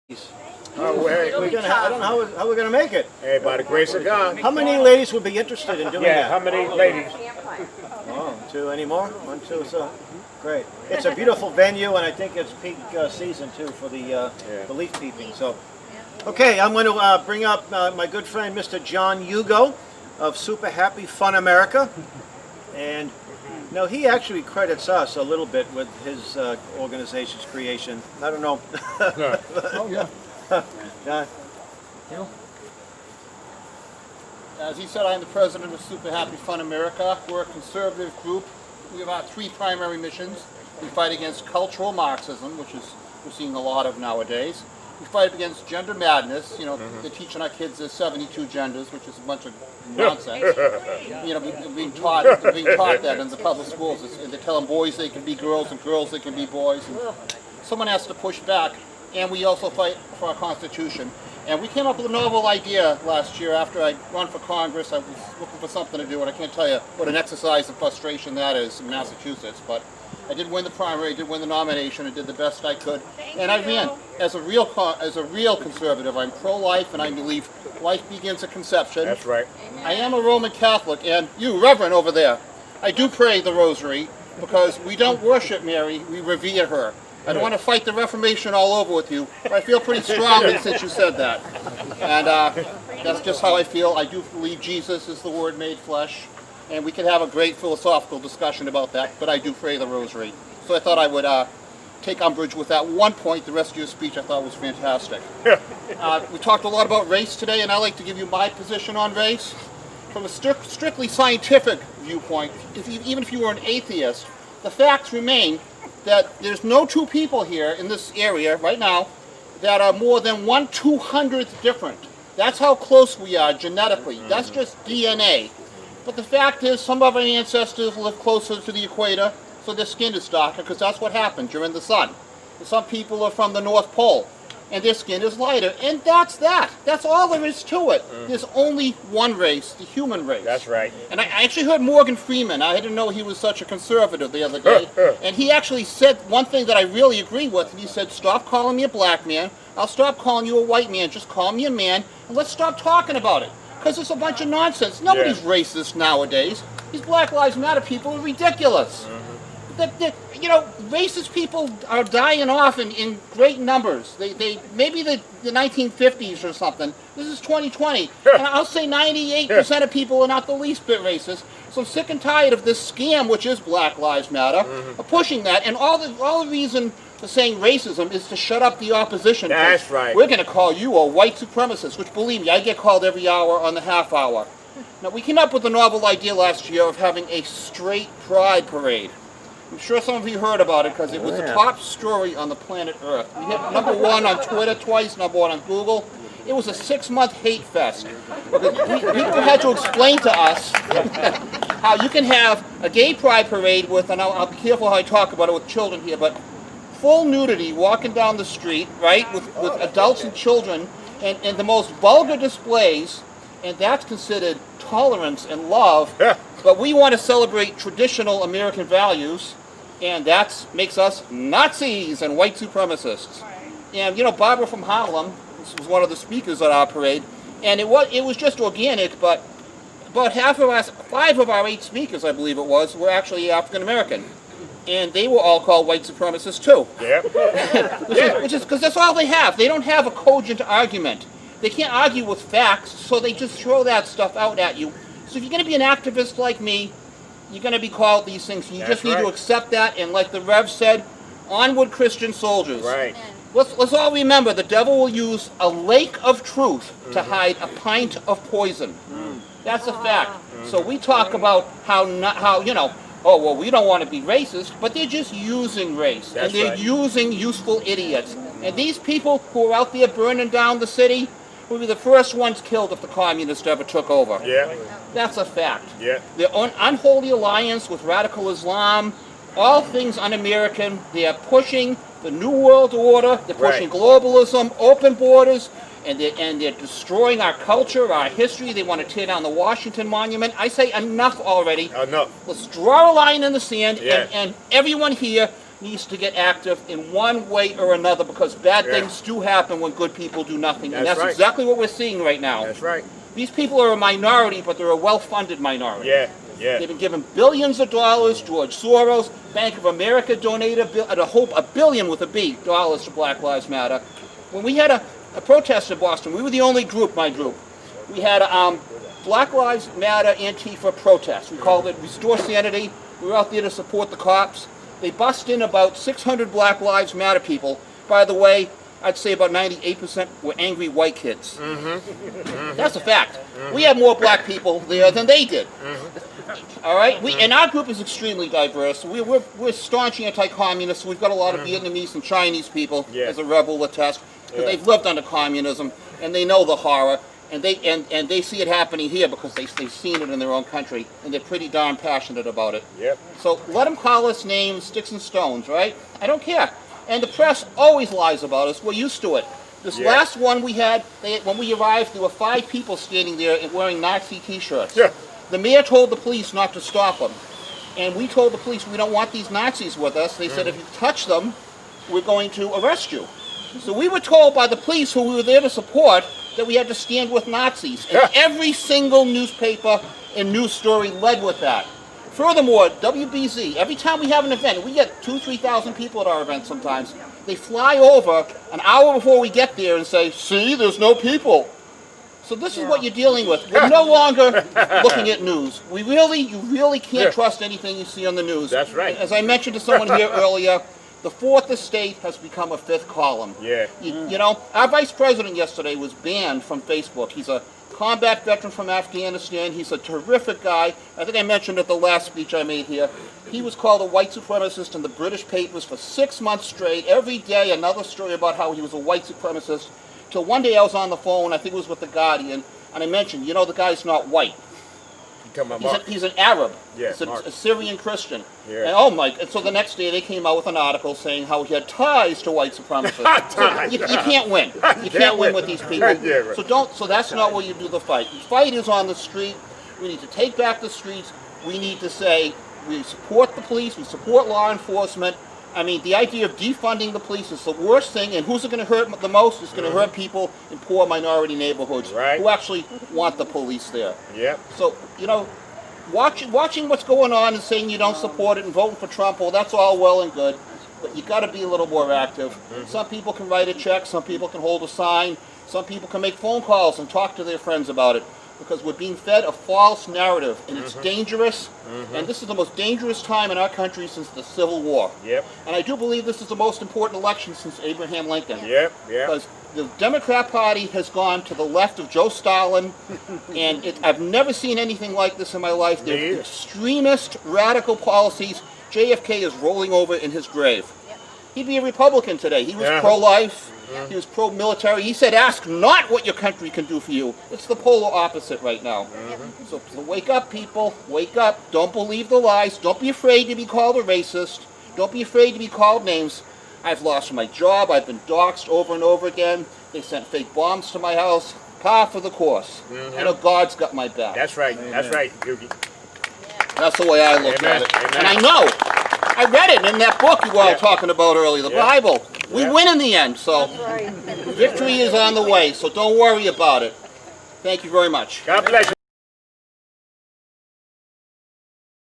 I don't know how we're going to make it. Hey, by the grace of God. How many ladies would be interested in doing that? How many ladies? Oh, two anymore? One, two, so great. It's a beautiful venue, and I think it's peak season too for the leaf peeping. So, okay, I'm going to bring up my good friend, Mr. John Hugo of Super Happy Fun America, and no, he actually credits us a little bit with his organization's creation. I don't know. Oh yeah. As he said, I am the president of Super Happy Fun America. We're a conservative group. We have our three primary missions. We fight against cultural Marxism, which is we're seeing a lot of nowadays. We fight against gender madness. You know, they're teaching our kids there's 72 genders, which is a bunch of nonsense. You know, we're being taught that in the public schools. They're telling boys they can be girls and girls they can be boys. And someone has to push back. And we also fight for our Constitution. And we came up with a novel idea last year after I run for Congress. I was looking for something to do, and I can't tell you what an exercise of frustration that is in Massachusetts. But I did win the primary, I did win the nomination, I did the best I could. And I ran as a real conservative. I'm pro-life, and I believe life begins at conception. That's right. I am a Roman Catholic, and you, Reverend, over there, I do pray the Rosary because we don't worship Mary, we revere her. I don't want to fight the Reformation all over with you, but I feel pretty strongly since you said that. And that's just how I feel. I do believe Jesus is the Word made flesh, and we can have a great philosophical discussion about that, but I do pray the Rosary. So I thought I would take umbrage with that one point. The rest of your speech I thought was fantastic. We talked a lot about race today, and I like to give you my position on race. From a strictly scientific viewpoint, even if you were an atheist, the facts remain that there's no two people here in this area right now that are more than 1/200th different. That's how close we are genetically. That's just DNA. But the fact is, some of our ancestors live closer to the equator, so their skin is darker, because that's what happens. You're in the sun. And some people are from the North Pole, and their skin is lighter. And that's that. That's all there is to it. There's only one race, the human race. That's right. And I actually heard Morgan Freeman. I didn't know he was such a conservative the other day. And he actually said one thing that I really agree with. And he said, stop calling me a black man. I'll stop calling you a white man. Just call me a man. And let's stop talking about it. Because it's a bunch of nonsense. Nobody's racist nowadays. These Black Lives Matter people are ridiculous. You know, racist people are dying off in great numbers. They maybe the 1950s or something. This is 2020, and I'll say 98% of people are not the least bit racist. So I'm sick and tired of this scam, which is Black Lives Matter, of pushing that. And all the reason for saying racism is to shut up the opposition. That's right. We're going to call you a white supremacist, which, believe me, I get called every hour on the half hour. Now, we came up with a novel idea last year of having a straight pride parade. I'm sure some of you heard about it because it was the top story on the planet Earth. We hit #1 on Twitter twice, #1 on Google. It was a 6-month hate fest. Because people had to explain to us how you can have a gay pride parade with, and I'll be careful how I talk about it with children here, but full nudity walking down the street, right, with adults and children, and the most vulgar displays, and that's considered tolerance and love. But we want to celebrate traditional American values, and that makes us Nazis and white supremacists. And you know, Barbara from Harlem was one of the speakers at our parade, and it was just organic. But about 5 of our 8 speakers, I believe it was, were actually African American, and they were all called white supremacists too. Which is because that's all they have. They don't have a cogent argument. They can't argue with facts, so they just throw that stuff out at you. So if you're going to be an activist like me, you're going to be called these things. You just need to accept that, and like the Rev said, onward Christian soldiers. Right. Let's all remember, the devil will use a lake of truth to hide a pint of poison. That's a fact. So we talk about how you know, oh, well, we don't want to be racist, but they're just using race. That's and they're using useful idiots. And these people who are out there burning down the city will be the first ones killed if the communists ever took over. That's a fact. Their own unholy alliance with radical Islam, all things un-American. They are pushing the New World Order. They're pushing globalism, open borders, and they're destroying our culture, our history. They want to tear down the Washington Monument. I say enough already. Enough. Let's draw a line in the sand, and everyone here needs to get active in one way or another, because bad things do happen when good people do nothing. And that's right. exactly what we're seeing right now. That's right. These people are a minority, but they're a well-funded minority. Yeah, yeah. They've been given billions of dollars. George Soros, Bank of America donated $1 billion with a B dollars to Black Lives Matter. When we had a protest in Boston, we were the only group, my group. We had a Black Lives Matter Antifa protest. We called it Restore Sanity. We were out there to support the cops. They bust in about 600 Black Lives Matter people. By the way, I'd say about 98% were angry white kids. That's a fact. We had more black people there than they did. All right? And our group is extremely diverse. We're staunch anti-communists. We've got a lot of Vietnamese and Chinese people, as a rebel attest, because they've lived under communism, and they know the horror. And they see it happening here because they've seen it in their own country, and they're pretty darn passionate about it. Yep. So let them call us names, sticks and stones, right? I don't care. And the press always lies about us. We're used to it. This last one we had, when we arrived, there were 5 people standing there wearing Nazi T-shirts. Yeah. The mayor told the police not to stop them. And we told the police we don't want these Nazis with us. They said if you touch them, we're going to arrest you. So we were told by the police, who we were there to support, that we had to stand with Nazis. And every single newspaper and news story led with that. Furthermore, WBZ, every time we have an event, we get 2,000 to 3,000 people at our event sometimes, they fly over an hour before we get there and say, see, there's no people. So this is what you're dealing with. We're no longer looking at news. You really can't trust anything you see on the news. That's right. As I mentioned to someone here earlier, the fourth estate has become a fifth column. Yeah. You know, our vice president yesterday was banned from Facebook. He's a combat veteran from Afghanistan. He's a terrific guy. I think I mentioned at the last speech I made here. He was called a white supremacist in the British papers for 6 months straight. Every day another story about how he was a white supremacist. Till one day I was on the phone, I think it was with The Guardian, and I mentioned, you know, the guy's not white. He's an Arab. Yeah, he's a Mark. Syrian Christian. Yeah. And so the next day they came out with an article saying how he had ties to white supremacists. So you can't win. You can't win with these people. Yeah, right. So that's not where you do the fight. The fight is on the street. We need to take back the streets. We need to say we support the police, we support law enforcement. I mean, the idea of defunding the police is the worst thing, and who's it going to hurt the most? It's going to hurt people in poor minority neighborhoods who actually want the police there. Yep. So, you know, watching what's going on and saying you don't support it and voting for Trump, well, that's all well and good, but you got to be a little more active. Some people can write a check, some people can hold a sign, some people can make phone calls and talk to their friends about it, because we're being fed a false narrative, and it's dangerous, and this is the most dangerous time in our country since the Civil War. Yep. And I do believe this is the most important election since Abraham Lincoln. Yep. Yep. Because the Democrat Party has gone to the left of Joe Stalin, and I've never seen anything like this in my life. They're extremist, radical policies. JFK is rolling over in his grave. He'd be a Republican today. He was pro-life. He was pro-military. He said, ask not what your country can do for you. It's the polar opposite right now. So wake up, people. Wake up. Don't believe the lies. Don't be afraid to be called a racist. Don't be afraid to be called names. I've lost my job. I've been doxxed over and over again. They sent fake bombs to my house. Par for the course. I know God's got my back. That's right. That's right, Hugo. That's the way I look at it. Amen. And I know. I read it in that book you were all talking about earlier, the Bible. We win in the end, so victory is on the way, so don't worry about it. Thank you very much. God bless you.